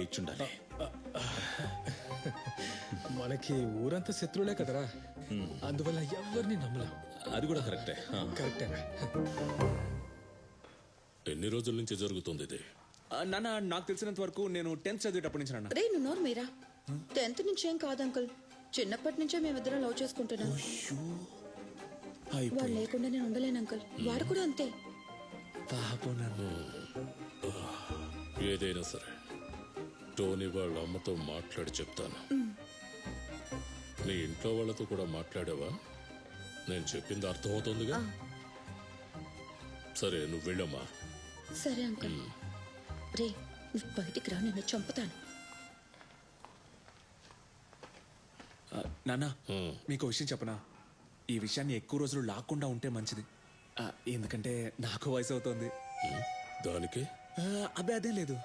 ఇచ్చుండాలి. మనకి ఊరంతా శత్రువులే కదరా, అందువల్ల ఎవరిని నమ్మలేం. అది కూడా కరెక్టే. కరెక్టేనా? ఎన్ని రోజుల నుంచి జరుగుతుంది ఇది? నాన్న, నాకు తెలిసినంత వరకు నేను 10th చదివేటప్పటి నుంచి నాన్న. రే నువ్వు నోరు మీరా. 10th నుంచి ఏం కాదు అంకుల్, చిన్నప్పటి నుంచే మేమిద్దరం లవ్ చేసుకుంటున్నాం. వాడు లేకుండా నేను ఉండలేను అంకుల్. వాడు కూడా అంతే. పాపం నాన్న. ఏదైనా సరే టోనీ వాళ్ళ అమ్మతో మాట్లాడి చెప్తాను. నీ ఇంట్లో వాళ్ళతో కూడా మాట్లాడావా? నేను చెప్పింది అర్థమవుతుందిగా. సరే నువ్వు వెళ్ళమ్మా. సరే అంకుల్. రే నువ్వు బయటికి రా, నిన్ను చంపుతాను. నాన్న, మీకు విషయం చెప్పనా? ఈ విషయాన్ని ఎక్కువ రోజులు లాక్కుండా ఉంటే మంచిది. ఎందుకంటే నాకు వయసు అవుతోంది. దానికి అదే లేదు.